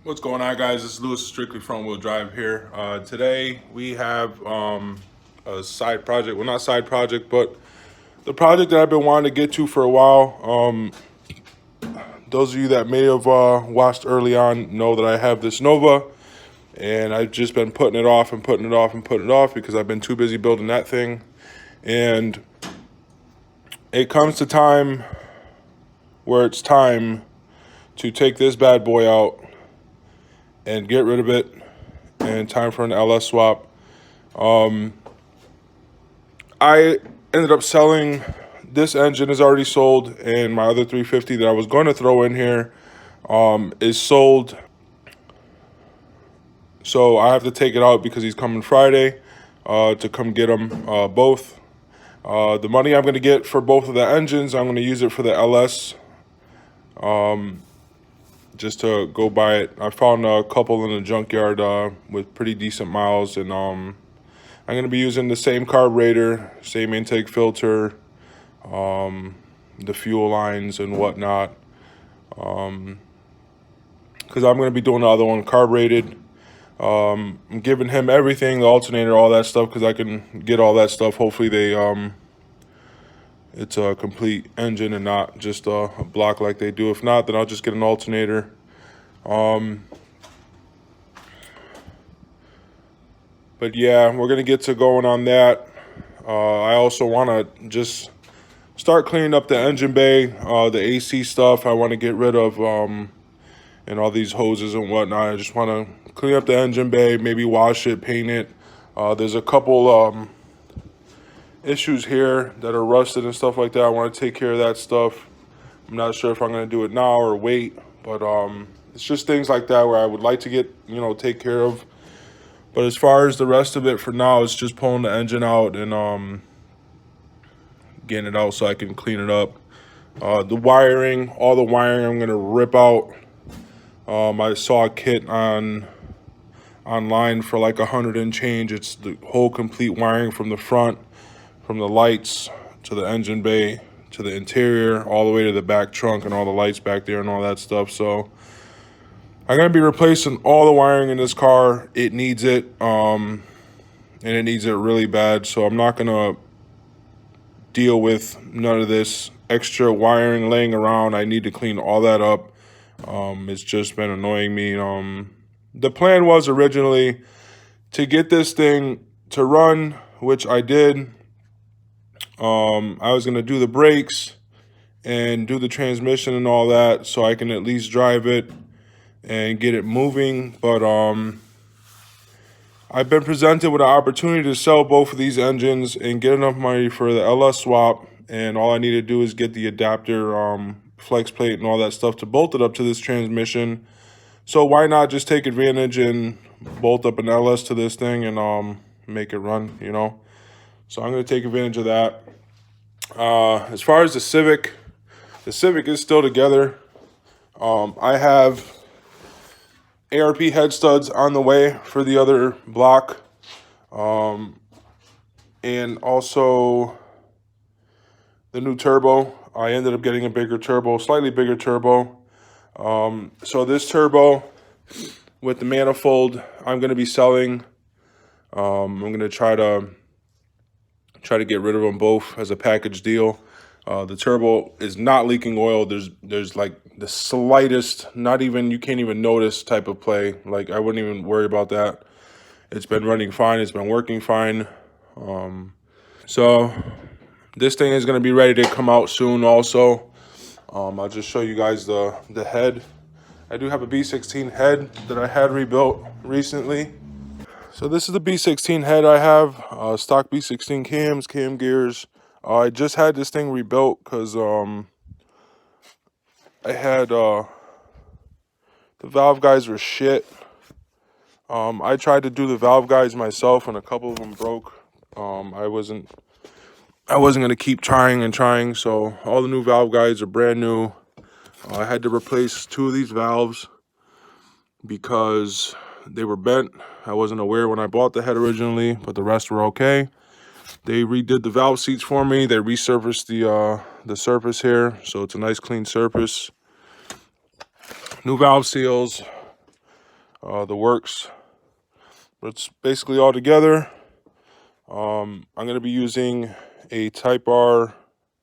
What's going on, guys? This is Lewis, strictly front wheel drive here. Today we have a side project. Well, not side project, but the project that I've been wanting to get to for a while. Those of you that may have watched early on know that I have this Nova, and I've just been putting it off and putting it off and putting it off because I've been too busy building that thing. And it comes to time where it's time to take this bad boy out and get rid of it, and time for an LS swap. I ended up selling. This engine is already sold, and my other 350 that I was going to throw in here is sold. So I have to take it out because he's coming Friday to come get them both. The money I'm going to get for both of the engines, I'm going to use it for the LS. Just to go buy it. I found a couple in the junkyard with pretty decent miles, and I'm going to be using the same carburetor, same intake filter, the fuel lines and whatnot, because I'm going to be doing the other one carbureted. I'm giving him everything, the alternator, all that stuff, because I can get all that stuff. Hopefully it's a complete engine and not just a block like they do. If not, then I'll just get an alternator. But yeah, we're going to get to going on that. I also want to just start cleaning up the engine bay, the AC stuff I want to get rid of, and all these hoses and whatnot. I just want to clean up the engine bay, maybe wash it, paint it. There's a couple issues here that are rusted and stuff like that. I want to take care of that stuff. I'm not sure if I'm going to do it now or wait, but it's just things like that where I would like to get, take care of. But as far as the rest of it for now, it's just pulling the engine out and getting it out so I can clean it up. The wiring, all the wiring I'm going to rip out. I saw a kit online for like $100 and change. It's the whole complete wiring from the front, from the lights to the engine bay to the interior, all the way to the back trunk and all the lights back there and all that stuff. So I'm going to be replacing all the wiring in this car. It needs it, and it needs it really bad. So I'm not going to deal with none of this extra wiring laying around. I need to clean all that up. It's just been annoying me. The plan was originally to get this thing to run, which I did. I was going to do the brakes and do the transmission and all that so I can at least drive it and get it moving. But I've been presented with an opportunity to sell both of these engines and get enough money for the LS swap, and all I need to do is get the adapter, flex plate and all that stuff to bolt it up to this transmission. So why not just take advantage and bolt up an LS to this thing and make it run, So I'm going to take advantage of that. As far as the Civic is still together. I have ARP head studs on the way for the other block. And also the new turbo. I ended up getting a bigger turbo, slightly bigger turbo. So this turbo with the manifold, I'm going to be selling. I'm going to try to get rid of them both as a package deal. The turbo is not leaking oil. There's like the slightest, you can't even notice type of play. Like I wouldn't even worry about that. It's been running fine. It's been working fine. So this thing is going to be ready to come out soon also. I'll just show you guys the head. I do have a B16 head that I had rebuilt recently. So this is the B16 head I have, stock B16 cams, cam gears. I just had this thing rebuilt because I had the valve guides were shit. I tried to do the valve guides myself and a couple of them broke. I wasn't gonna keep trying, so all the new valve guides are brand new. I had to replace 2 of these valves because they were bent. I wasn't aware when I bought the head originally, but the rest were okay. They redid the valve seats for me. They resurfaced the surface here, so it's a nice clean surface. New valve seals, the works. But it's basically all together. I'm going to be using a Type R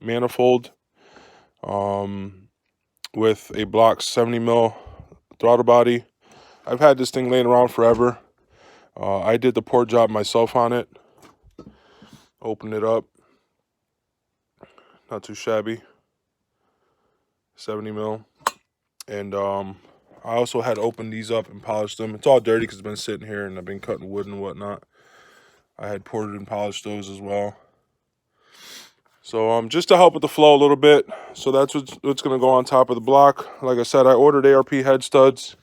manifold with a block 70 mil throttle body. I've had this thing laying around forever. I did the port job myself on it. Opened it up. Not too shabby. 70 mil. And I also had opened these up and polished them. It's all dirty because it's been sitting here and I've been cutting wood and whatnot. I had ported and polished those as well. So just to help with the flow a little bit. So that's what's going to go on top of the block. Like I said, I ordered ARP head studs.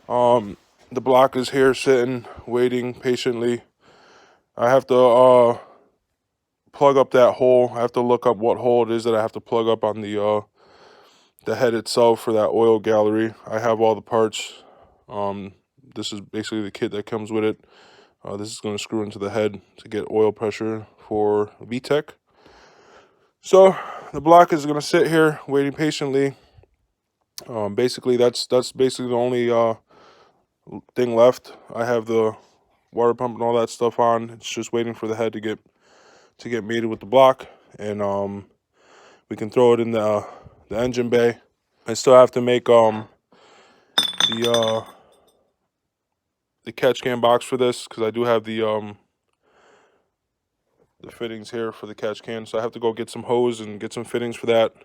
The block is here sitting, waiting patiently. I have to plug up that hole. I have to look up what hole it is that I have to plug up on the head itself for that oil gallery. I have all the parts. This is basically the kit that comes with it. This is going to screw into the head to get oil pressure for lsvtec. So the block is going to sit here waiting patiently. Basically, that's basically the only thing left. I have the water pump and all that stuff on. It's just waiting for the head to get mated with the block, and we can throw it in the engine bay. I still have to make the catch can box for this because I do have the fittings here for the catch can, so I have to go get some hose and get some fittings for that.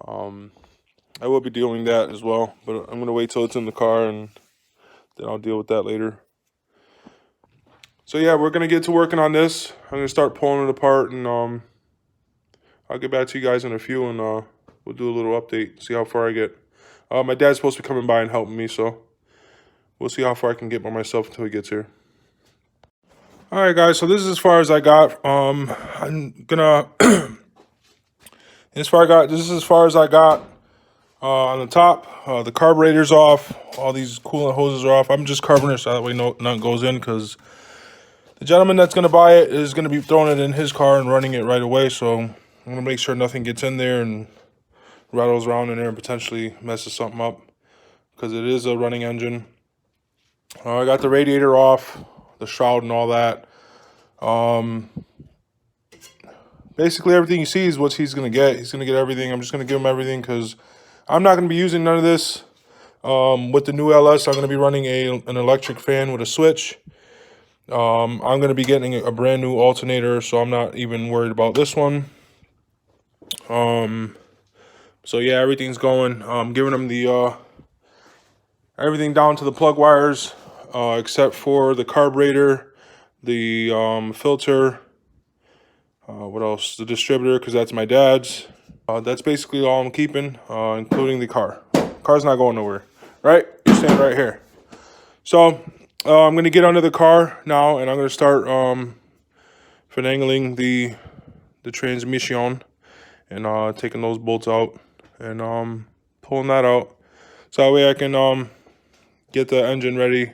I will be doing that as well, but I'm gonna wait till it's in the car and then I'll deal with that later. So yeah, we're gonna get to working on this. I'm gonna start pulling it apart, and I'll get back to you guys in a few, and we'll do a little update, see how far I get. My dad's supposed to be coming by and helping me, so we'll see how far I can get by myself until he gets here. All right, guys, so this is as far as I got. I'm gonna this is as far as I got on the top. The carburetor's off. All these coolant hoses are off. I'm just covering it so that way nothing goes in, because the gentleman that's going to buy it is going to be throwing it in his car and running it right away. So I'm going to make sure nothing gets in there and rattles around in there and potentially messes something up, because it is a running engine. I got the radiator off, the shroud and all that. Basically everything you see is what he's going to get. He's going to get everything. I'm just going to give him everything because I'm not going to be using none of this. With the new LS, I'm going to be running an electric fan with a switch. I'm going to be getting a brand new alternator, so I'm not even worried about this one. So yeah, everything's going. I'm giving them the everything down to the plug wires, except for the carburetor, the filter, what else? The distributor, because that's my dad's. That's basically all I'm keeping, including the car. Car's not going nowhere, right? You're staying right here. So I'm going to get under the car now, and I'm going to start finagling the transmission, and taking those bolts out and pulling that out, so that way I can get the engine ready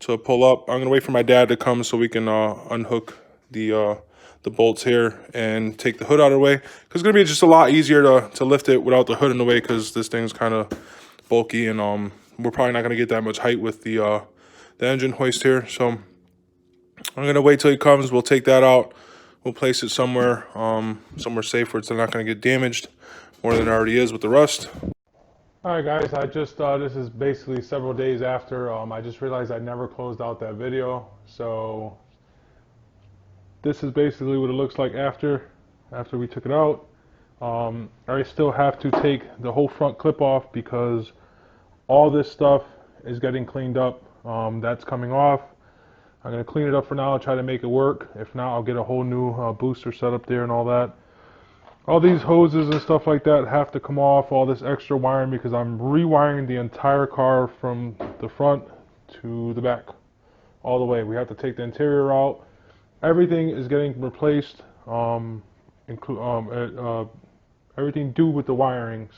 to pull up. I'm going to wait for my dad to come so we can unhook the bolts here and take the hood out of the way, because it's going to be just a lot easier to lift it without the hood in the way, because this thing's kind of bulky, and we're probably not going to get that much height with the engine hoist here. So I'm going to wait till he comes. We'll take that out. We'll place it somewhere safe where it's not going to get damaged more than it already is with the rust. All right, guys, I just this is basically several days after. I just realized I never closed out that video, so this is basically what it looks like after we took it out. I still have to take the whole front clip off because all this stuff is getting cleaned up. That's coming off. I'm going to clean it up for now, try to make it work. If not, I'll get a whole new booster set up there and all that. All these hoses and stuff like that have to come off, all this extra wiring, because I'm rewiring the entire car from the front to the back, all the way. We have to take the interior out. Everything is getting replaced, everything due with the wiring,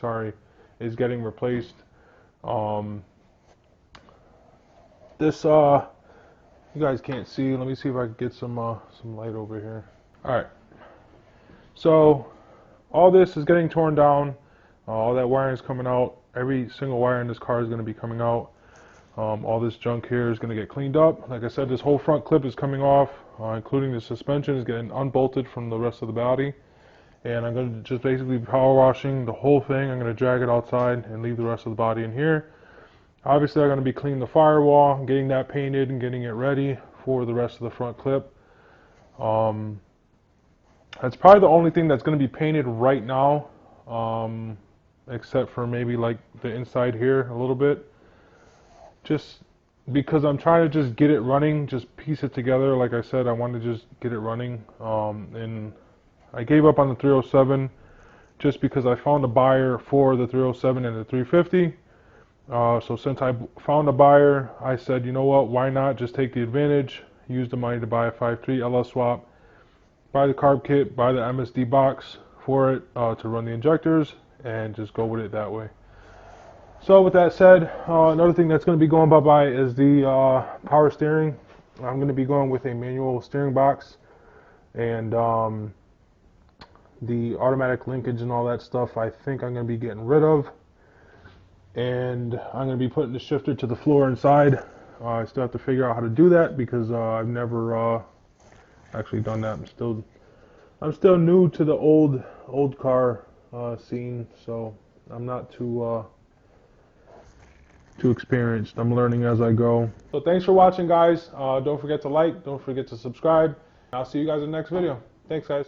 is getting replaced. This, you guys can't see. Let me see if I can get some light over here. All right. So all this is getting torn down. All that wiring is coming out. Every single wire in this car is going to be coming out. All this junk here is going to get cleaned up. Like I said, this whole front clip is coming off, including the suspension is getting unbolted from the rest of the body. And I'm going to just basically be power washing the whole thing. I'm going to drag it outside and leave the rest of the body in here. Obviously, I'm going to be cleaning the firewall, getting that painted and getting it ready for the rest of the front clip. That's probably the only thing that's going to be painted right now, except for maybe like the inside here a little bit. Just because I'm trying to just get it running, just piece it together. Like I said, I want to just get it running. And I gave up on the 307 just because I found a buyer for the 307 and the 350. So since I found a buyer, I said, you know what, why not just take the advantage, use the money to buy a 5.3 LS swap, buy the carb kit, buy the MSD box for it to run the injectors, and just go with it that way. So with that said, another thing that's going to be going bye-bye is the power steering. I'm going to be going with a manual steering box, and the automatic linkage and all that stuff I think I'm going to be getting rid of. And I'm going to be putting the shifter to the floor inside. I still have to figure out how to do that because I've never actually done that. I'm still new to the old car scene, so I'm not too experienced. I'm learning as I go. So thanks for watching, guys. Don't forget to like, don't forget to subscribe. I'll see you guys in the next video. Thanks, guys.